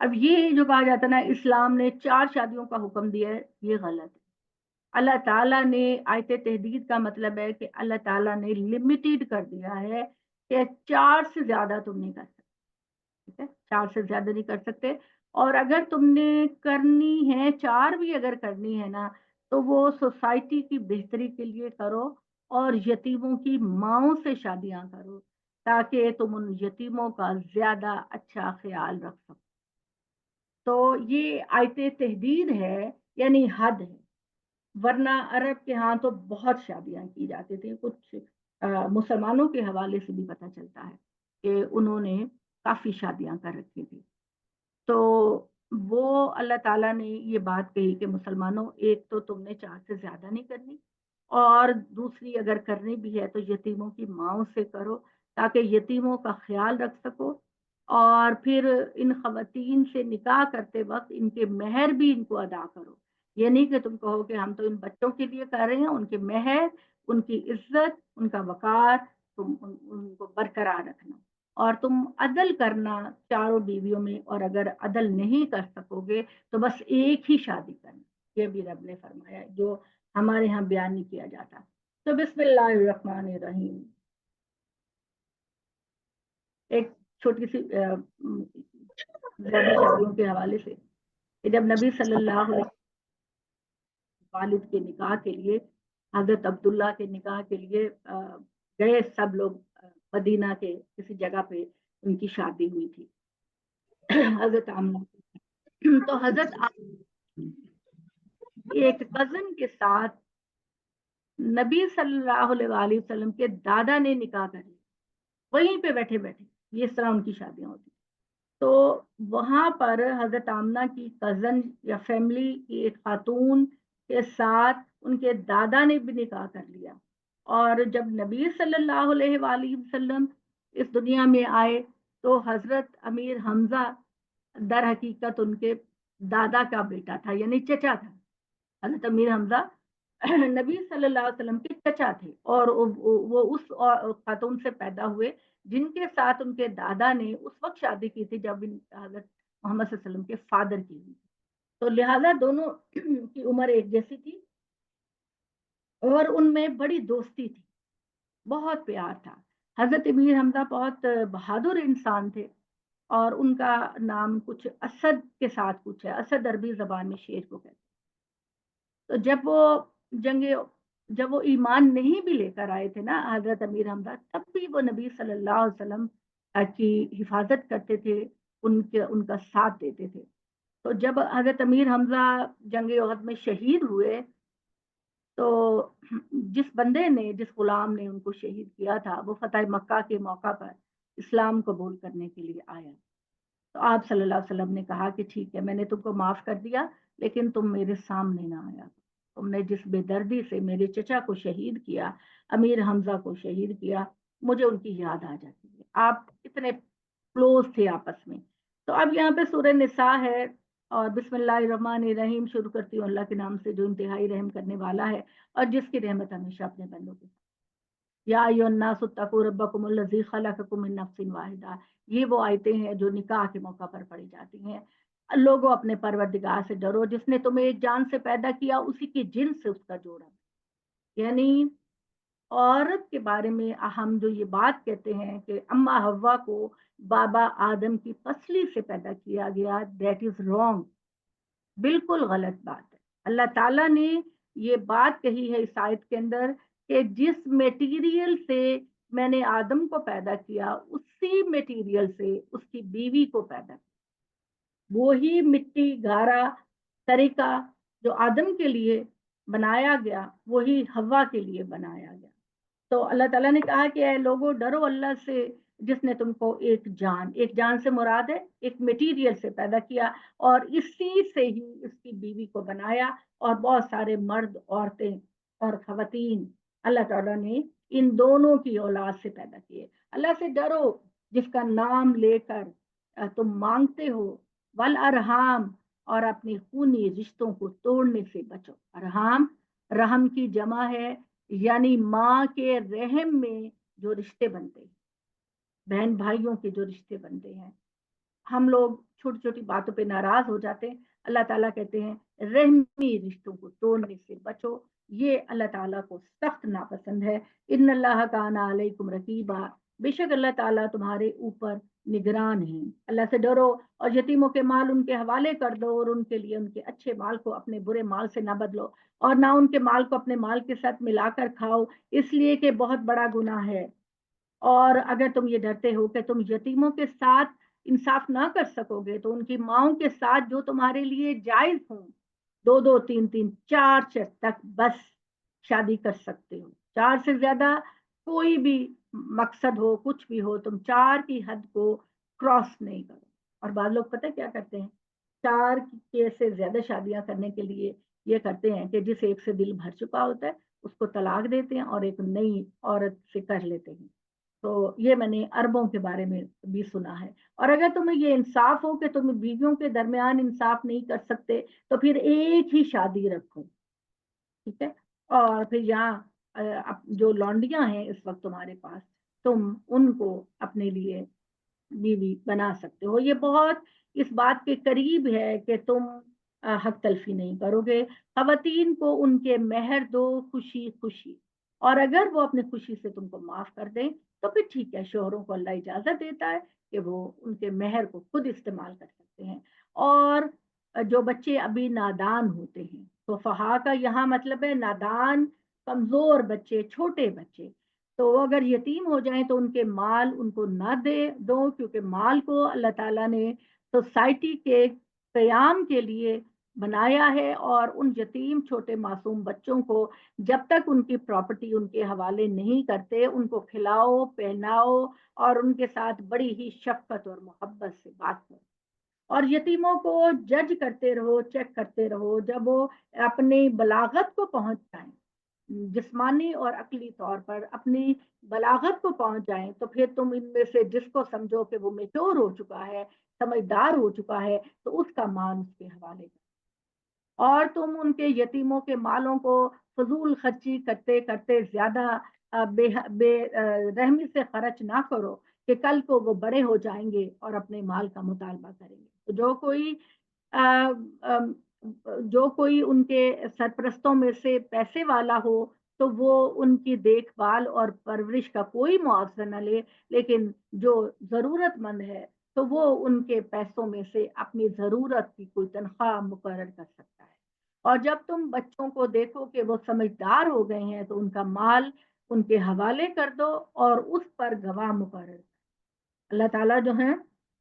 اب یہ جو کہا جاتا ہے نا اسلام نے 4 شادیوں کا حکم دیا ہے، یہ غلط ہے۔ اللہ تعالیٰ نے آیت تحدید کا مطلب ہے کہ اللہ تعالیٰ نے لمیٹیڈ کر دیا ہے کہ 4 سے زیادہ تم نہیں کر سکتے، ٹھیک ہے، 4 سے زیادہ نہیں کر سکتے۔ اور اگر تم نے کرنی ہے 4 بھی اگر کرنی ہے نا تو وہ سوسائٹی کی بہتری کے لیے کرو اور یتیموں کی ماؤں سے شادیاں کرو تاکہ تم ان یتیموں کا زیادہ اچھا خیال رکھ سکو۔ تو یہ آیت تحدید ہے، یعنی حد ہے، ورنہ عرب کے ہاں تو بہت شادیاں کی جاتی تھی۔ کچھ مسلمانوں کے حوالے سے بھی پتہ چلتا ہے کہ انہوں نے کافی شادیاں کر رکھی تھی۔ تو وہ اللہ تعالیٰ نے یہ بات کہی کہ مسلمانوں، ایک تو تم نے 4 سے زیادہ نہیں کرنی، اور دوسری اگر کرنی بھی ہے تو یتیموں کی ماؤں سے کرو تاکہ یتیموں کا خیال رکھ سکو، اور پھر ان خواتین سے نکاح کرتے وقت ان کے مہر بھی ان کو ادا کرو۔ یہ نہیں کہ تم کہو کہ ہم تو ان بچوں کے لیے کر رہے ہیں، ان کے مہر، ان کی عزت، ان کا وقار تم ان کو برقرار رکھنا، اور تم عدل کرنا 4 بیویوں میں، اور اگر عدل نہیں کر سکو گے تو بس ایک ہی شادی کرنا۔ یہ بھی رب نے فرمایا ہے، جو ہمارے ہاں بیان نہیں کیا جاتا۔ تو بسم اللہ الرحمن الرحیم، ایک چھوٹی سی ذاتی شادیوں کے حوالے سے کہ جب نبی صلی اللہ علیہ وسلم والد کے نکاح کے لیے، حضرت عبداللہ کے نکاح کے لیے گئے سب لوگ مدینہ کے کسی جگہ پہ، ان کی شادی ہوئی تھی حضرت آمنہ۔ تو حضرت ایک کزن کے ساتھ نبی صلی اللہ علیہ وسلم کے دادا نے نکاح کر لیا، وہیں پہ بیٹھے بیٹھے، یہ اس طرح ان کی شادیاں ہوتی۔ تو وہاں پر حضرت آمنہ کی کزن یا فیملی کی ایک خاتون کے ساتھ ان کے دادا نے بھی نکاح کر لیا، اور جب نبی صلی اللہ علیہ وآلہ وسلم اس دنیا میں آئے تو حضرت امیر حمزہ در حقیقت ان کے دادا کا بیٹا تھا، یعنی چچا تھا۔ حضرت امیر حمزہ نبی صلی اللہ علیہ وسلم کے چچا تھے، اور وہ اس خاتون سے پیدا ہوئے جن کے ساتھ ان کے دادا نے اس وقت شادی کی تھی جب حضرت محمد صلی اللہ علیہ وسلم کے فادر کی ہوئی تھی۔ تو لہذا دونوں کی عمر ایک جیسی تھی، اور ان میں بڑی دوستی تھی، بہت پیار تھا۔ حضرت امیر حمزہ بہت بہادر انسان تھے، اور ان کا نام کچھ اسد کے ساتھ کچھ ہے، اسد عربی زبان میں شیر کو کہتے ہیں۔ تو جب وہ ایمان نہیں بھی لے کر آئے تھے نا حضرت امیر حمزہ، تب بھی وہ نبی صلی اللہ علیہ وسلم کی حفاظت کرتے تھے، ان کا ساتھ دیتے تھے۔ تو جب حضرت امیر حمزہ جنگ احد میں شہید ہوئے تو جس بندے نے، جس غلام نے ان کو شہید کیا تھا، وہ فتح مکہ کے موقع پر اسلام قبول کرنے کے لیے آیا۔ تو آپ صلی اللہ علیہ وسلم نے کہا کہ ٹھیک ہے، میں نے تم کو معاف کر دیا، لیکن تم میرے سامنے نہ آیا، تم نے جس بے دردی سے میرے چچا کو شہید کیا، امیر حمزہ کو شہید کیا، مجھے ان کی یاد آ جاتی ہے۔ آپ اتنے کلوز تھے آپس میں۔ تو اب یہاں پہ سورہ نساء ہے، اور بسم اللہ الرحمن الرحیم شروع کرتی ہوں اللہ کے نام سے جو انتہائی رحم کرنے والا ہے، اور جس کی رحمت ہمیشہ اپنے بندوں کے ساتھ۔ یا ایھا الناس اتقوا ربکم الذی خلقکم من نفس واحدہ، یہ وہ آیتیں ہیں جو نکاح کے موقع پر پڑھی جاتی ہیں۔ لوگوں اپنے پروردگار سے ڈرو جس نے تمہیں ایک جان سے پیدا کیا، اسی کے جنس سے اس کا جوڑا، یعنی عورت کے بارے میں ہم جو یہ بات کہتے ہیں کہ اما حوا کو بابا آدم کی پسلی سے پیدا کیا گیا، دیٹ از رانگ، بالکل غلط بات ہے۔ اللہ تعالیٰ نے یہ بات کہی ہے اس آیت کے اندر کہ جس میٹیریل سے میں نے آدم کو پیدا کیا، اسی میٹیریل سے اس کی بیوی کو پیدا کیا، وہی مٹی گارا طریقہ جو آدم کے لیے بنایا گیا وہی حوا کے لیے بنایا گیا۔ تو اللہ تعالیٰ نے کہا کہ اے لوگوں ڈرو اللہ سے جس نے تم کو ایک جان سے مراد ہے ایک میٹیریل سے پیدا کیا، اور اسی سے ہی اس کی بیوی کو بنایا، اور بہت سارے مرد، عورتیں اور خواتین اللہ تعالیٰ نے ان دونوں کی اولاد سے پیدا کیے۔ اللہ سے ڈرو جس کا نام لے کر تم مانگتے ہو، والارحام، اور اپنی خونی رشتوں کو توڑنے سے بچو۔ ارحام رحم کی جمع ہے، یعنی ماں کے رحم میں جو رشتے بنتے ہیں، بہن بھائیوں کے جو رشتے بنتے ہیں، ہم لوگ چھوٹی چھوٹی باتوں پہ ناراض ہو جاتے ہیں. اللہ تعالیٰ کہتے ہیں رحمی رشتوں کو توڑنے سے بچو، یہ اللہ تعالیٰ کو سخت ناپسند ہے. ان اللہ کان علیکم رقیبا، بے شک اللہ تعالیٰ تمہارے اوپر نگران ہیں. اللہ سے ڈرو اور یتیموں کے مال ان کے حوالے کر دو، اور ان کے لیے ان کے اچھے مال کو اپنے برے مال سے نہ بدلو، اور نہ ان کے مال کو اپنے مال کے ساتھ ملا کر کھاؤ، اس لیے کہ بہت بڑا گناہ ہے. اور اگر تم یہ ڈرتے ہو کہ تم یتیموں کے ساتھ انصاف نہ کر سکو گے تو ان کی ماؤں کے ساتھ جو تمہارے لیے جائز ہوں، دو دو تین تین چار چار تک بس شادی کر سکتے ہو. چار سے زیادہ کوئی بھی مقصد ہو، کچھ بھی ہو، تم چار کی حد کو کراس نہیں کرو. اور بعض لوگ پتہ کیا کرتے ہیں، چار کے سے زیادہ شادیاں کرنے کے لیے یہ کرتے ہیں کہ جس ایک سے دل بھر چکا ہوتا ہے اس کو طلاق دیتے ہیں اور ایک نئی عورت سے کر لیتے ہیں. تو یہ میں نے عربوں کے بارے میں بھی سنا ہے. اور اگر تمہیں یہ انصاف ہو کہ تم بیویوں کے درمیان انصاف نہیں کر سکتے تو پھر ایک ہی شادی رکھو، ٹھیک ہے. اور پھر یہاں جو لونڈیاں ہیں اس وقت تمہارے پاس، تم ان کو اپنے لیے بیوی بنا سکتے ہو. یہ بہت اس بات کے قریب ہے کہ تم حق تلفی نہیں کرو گے. خواتین کو ان کے مہر دو خوشی خوشی، اور اگر وہ اپنی خوشی سے تم کو معاف کر دیں تو پھر ٹھیک ہے. شوہروں کو اللہ اجازت دیتا ہے کہ وہ ان کے مہر کو خود استعمال کر سکتے ہیں. اور جو بچے ابھی نادان ہوتے ہیں، تو فہا کا یہاں مطلب ہے نادان، کمزور بچے، چھوٹے بچے. تو اگر یتیم ہو جائیں تو ان کے مال ان کو نہ دے دو، کیونکہ مال کو اللہ تعالیٰ نے سوسائٹی کے قیام کے لیے بنایا ہے. اور ان یتیم چھوٹے معصوم بچوں کو جب تک ان کی پراپرٹی ان کے حوالے نہیں کرتے ان کو کھلاؤ پہناؤ اور ان کے ساتھ بڑی ہی شفقت اور محبت سے بات کرو. اور یتیموں کو جج کرتے رہو، چیک کرتے رہو. جب وہ اپنی بلاغت کو پہنچ جائیں، جسمانی اور عقلی طور پر اپنی بلاغت کو پہنچ جائیں، تو پھر تم ان میں سے جس کو سمجھو کہ وہ میچور ہو چکا ہے، سمجھدار ہو چکا ہے، تو اس کا مال اس کے حوالے کرو. اور تم ان کے یتیموں کے مالوں کو فضول خرچی کرتے کرتے زیادہ بے رحمی سے خرچ نہ کرو کہ کل کو وہ بڑے ہو جائیں گے اور اپنے مال کا مطالبہ کریں گے. تو جو کوئی ان کے سرپرستوں میں سے پیسے والا ہو تو وہ ان کی دیکھ بھال اور پرورش کا کوئی معاوضہ نہ لے، لیکن جو ضرورت مند ہے تو وہ ان کے پیسوں میں سے اپنی ضرورت کی کوئی تنخواہ مقرر کر سکتا ہے. اور جب تم بچوں کو دیکھو کہ وہ سمجھدار ہو گئے ہیں تو ان کا مال ان کے حوالے کر دو اور اس پر گواہ مقرر. اللہ تعالیٰ جو ہیں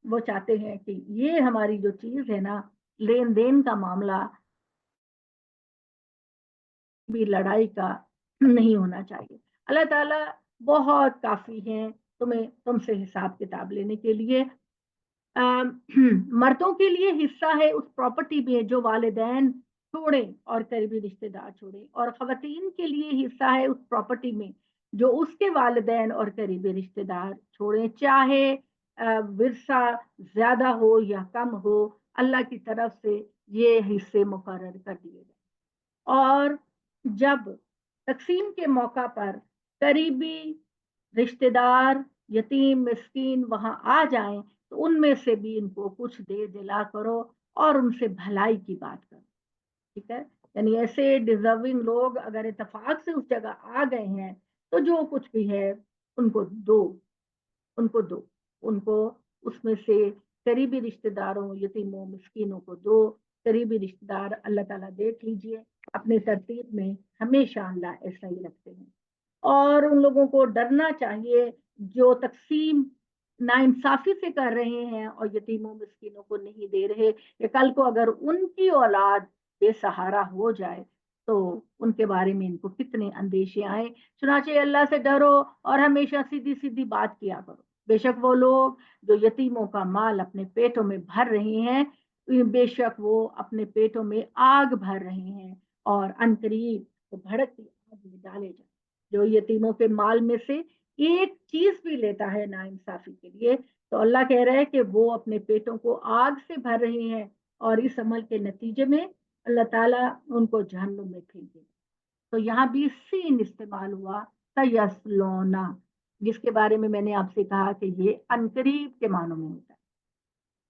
وہ چاہتے ہیں کہ یہ ہماری جو چیز ہے نا، لین دین کا معاملہ بھی لڑائی کا نہیں ہونا چاہیے. اللہ تعالیٰ بہت کافی ہیں تم سے حساب کتاب لینے کے لیے. مردوں کے لیے حصہ ہے اس پراپرٹی میں جو والدین چھوڑیں اور قریبی رشتے دار چھوڑیں، اور خواتین کے لیے حصہ ہے اس پراپرٹی میں جو اس کے والدین اور قریبی رشتے دار چھوڑیں، چاہے ورثہ زیادہ ہو یا کم ہو، اللہ کی طرف سے یہ حصے مقرر کر دیے جائیں. اور جب تقسیم کے موقع پر قریبی رشتے دار یتیم مسکین وہاں آ جائیں تو ان میں سے بھی ان کو کچھ دے دلا کرو اور ان سے بھلائی کی بات کرو، ٹھیک ہے. یعنی ایسے ڈیزرونگ لوگ اگر اتفاق سے اس جگہ آ گئے ہیں تو جو کچھ بھی ہے ان کو دو، ان کو دو، ان کو اس میں سے قریبی رشتے داروں یتیموں مسکینوں کو دو. قریبی رشتے دار اللہ تعالیٰ دیکھ لیجئے اپنے ترتیب میں ہمیشہ اللہ ایسا ہی رکھتے ہیں. اور ان لوگوں کو ڈرنا چاہیے جو تقسیم ناانصافی سے کر رہے ہیں اور یتیموں مسکینوں کو نہیں دے رہے، کہ کل کو اگر ان کی اولاد بے سہارا ہو جائے تو ان کے بارے میں ان کو کتنے اندیشے آئیں. چنانچہ اللہ سے ڈرو اور ہمیشہ سیدھی سیدھی بات کیا کرو. بے شک وہ لوگ جو یتیموں کا مال اپنے پیٹوں میں بھر رہے ہیں، بے شک وہ اپنے پیٹوں میں آگ بھر رہے ہیں اور عنقریب بھڑکتی آگ میں ڈالے جائیں. جو یتیموں کے مال میں سے ایک چیز بھی لیتا ہے ناانصافی کے لیے تو اللہ کہہ رہا ہے کہ وہ اپنے پیٹوں کو آگ سے بھر رہے ہیں، اور اس عمل کے نتیجے میں اللہ تعالیٰ ان کو جہنم میں پھینکے. تو یہاں بھی سین استعمال ہوا تیسلونا، جس کے بارے میں نے آپ سے کہا کہ یہ عنقریب کے معنوں میں ہوتا ہے.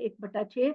1/6,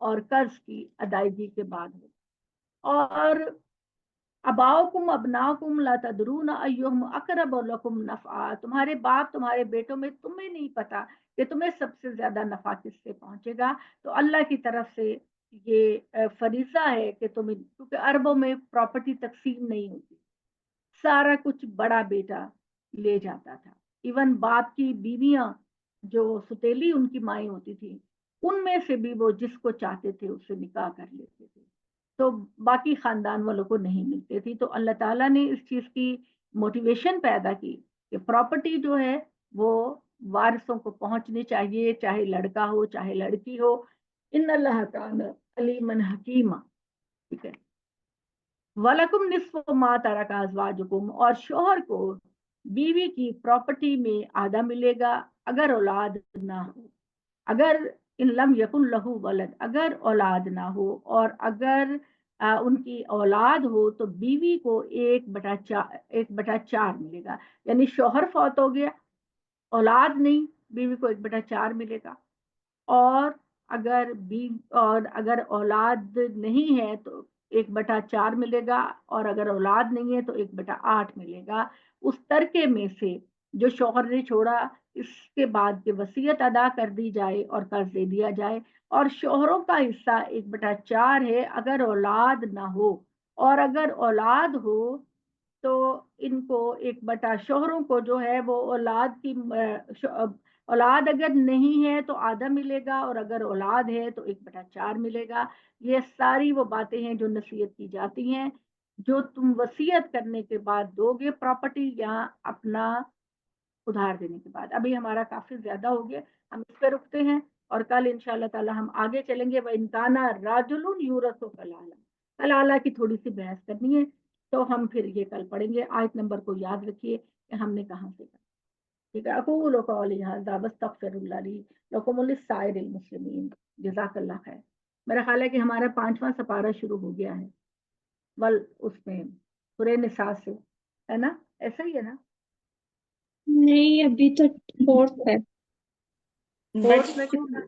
اور قرض کی ادائیگی کے بعد ہو۔ اور اباؤکم ابناکم لا تدرون ایہم اقرب لکم نفعا، تمہارے باپ تمہارے بیٹوں میں تمہیں نہیں پتا کہ تمہیں سب سے زیادہ نفع کس سے پہنچے گا۔ تو اللہ کی طرف سے یہ فریضہ ہے کہ تم، کیونکہ عربوں میں پراپرٹی تقسیم نہیں ہوتی، سارا کچھ بڑا بیٹا لے جاتا تھا، ایون باپ کی بیویاں جو ستیلی ان کی مائیں ہوتی تھی ان میں سے بھی وہ جس کو چاہتے تھے اس سے نکاح کر لیتے تھے، تو باقی خاندان والوں کو نہیں ملتے تھی۔ تو اللہ تعالیٰ نے اس چیز کی موٹیویشن پیدا کی کہ پراپرٹی جو ہے وہ وارثوں کو پہنچنی چاہیے، چاہے لڑکا ہو چاہے لڑکی ہو۔ ان اللہ کان علیما حکیما، ٹھیک ہے۔ وَلَكُمْ نِصْفُ مَا تَرَكَ أَزْوَاجُكُمْ، اور شوہر کو بیوی کی پراپرٹی میں آدھا ملے گا اگر اولاد نہ ہو، اگر ان لم یکن لہو ولد، اگر اولاد نہ ہو، اور اگر ان کی اولاد ہو تو بیوی کو 1/4 ملے گا، یعنی شوہر فوت ہو گیا، اولاد نہیں، بیوی کو 1/4 ملے گا، اور اگر اولاد نہیں ہے تو 1/4 ملے گا، اور اگر اولاد نہیں ہے تو 1/8 ملے گا اس ترکے میں سے جو شوہر نے چھوڑا، اس کے بعد کہ وصیت ادا کر دی جائے اور قرض دے دیا جائے۔ اور شوہروں کا حصہ 1/4 ہے اگر اولاد نہ ہو، اور اگر اولاد ہو تو ان کو شوہروں کو جو ہے وہ اولاد اگر نہیں ہے تو آدھا ملے گا، اور اگر اولاد ہے تو 1/4 ملے گا۔ یہ ساری وہ باتیں ہیں جو نصیحت کی جاتی ہیں، جو تم وصیت کرنے کے بعد دو گے پراپرٹی یا اپنا ادھار دینے کے بعد۔ ابھی ہمارا کافی زیادہ ہو گیا، ہم اس پہ رکتے ہیں، اور کل انشاءاللہ تعالی ہم آگے چلیں گے۔ وَإِنْ كَانَ رَجُلٌ يُورَثُ كَلَالَةً، کلالہ کی تھوڑی سی بحث کرنی ہے، تو ہم پھر یہ کل پڑھیں گے۔ آیت نمبر کو یاد رکھیے کہ ہم نے کہاں سے کرنا، ٹھیک ہے۔ اقول قولی ھذا واستغفر اللہ لی ولکم ولسائر المسلمین، جزاک اللہ خیر۔ میرا خیال ہے کہ ہمارا 5واں سپارہ شروع ہو گیا ہے، اس میں سورہ نساء سے، ہے نا؟ ایسا ہی ہے نا؟ نہیں، ابھی تو 4th ہے۔ فورتھ میں کتنا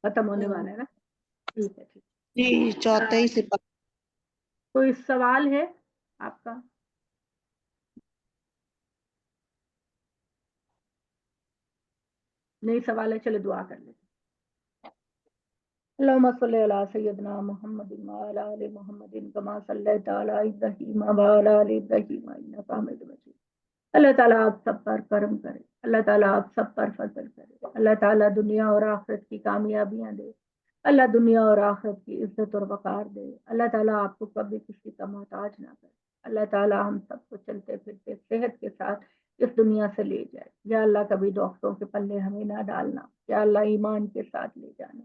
ختم ہونے والا ہے نا؟ ٹھیک ہے، ٹھیک۔ جی، چوتھا ہی سپارہ۔ کوئی سوال ہے آپ کا؟ نہیں سوال ہے، چلے دعا کر لیتے۔ اللهم صل على سيدنا محمد وعلى آل محمد كما صليت على إبراهيم وعلى آل إبراهيم إنك حميد مجيد۔ اللہ تعالیٰ آپ سب پر کرم کرے، اللہ تعالیٰ آپ سب پر فضل کرے، اللہ تعالیٰ دنیا اور آخرت کی کامیابیاں دے، اللہ دنیا اور آخرت کی عزت اور وقار دے، اللہ تعالیٰ آپ کو کبھی کسی کا محتاج نہ کرے، اللہ تعالیٰ ہم سب کو چلتے پھرتے صحت کے ساتھ اس دنیا سے لے جائے، یا اللہ کبھی ڈاکٹروں کے پلے ہمیں نہ ڈالنا، یا اللہ ایمان کے ساتھ لے جانا،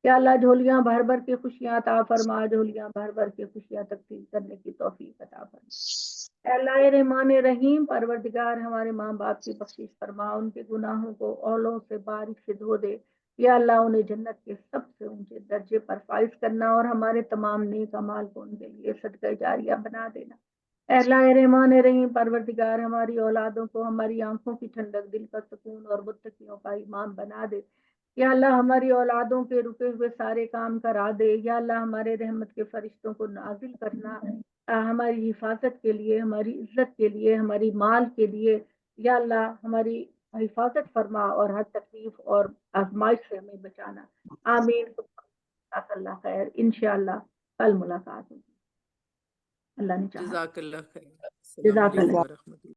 یا اللہ جھولیاں بھر بھر کے خوشیاں عطا فرما، جھولیاں بھر بھر کے خوشیاں تقسیم کرنے کی توفیق عطا فرما۔ اے اللہ رحمان رحیم، پروردگار ہمارے ماں باپ کی بخشش فرما، ان کے گناہوں کو اولوں سے بارش سے دھو دے، یا اللہ انہیں جنت کے سب سے اونچے درجے پر فائز کرنا، اور ہمارے تمام نیک اعمال کو ان کے لیے صدقہ جاریہ بنا دینا۔ اے اللہ رحمان رحیم، پروردگار ہماری اولادوں کو ہماری آنکھوں کی ٹھنڈک، دل کا سکون اور متقیوں کا امام بنا دے۔ یا اللہ ہماری اولادوں کے رکے ہوئے سارے کام کرا دے، یا اللہ ہمارے رحمت کے فرشتوں کو نازل کرنا ہماری حفاظت کے لیے، ہماری عزت کے لیے، ہماری مال کے لیے، یا اللہ ہماری حفاظت فرما اور ہر تکلیف اور آزمائش سے ہمیں بچانا۔ آمین۔ جزاک اللہ خیر، انشاءاللہ کل ملاقات ہوگی، اللہ نے چاہا۔ جزاک اللہ خیر۔ السلام جزاک علیکم اللہ۔ ورحمۃ اللہ۔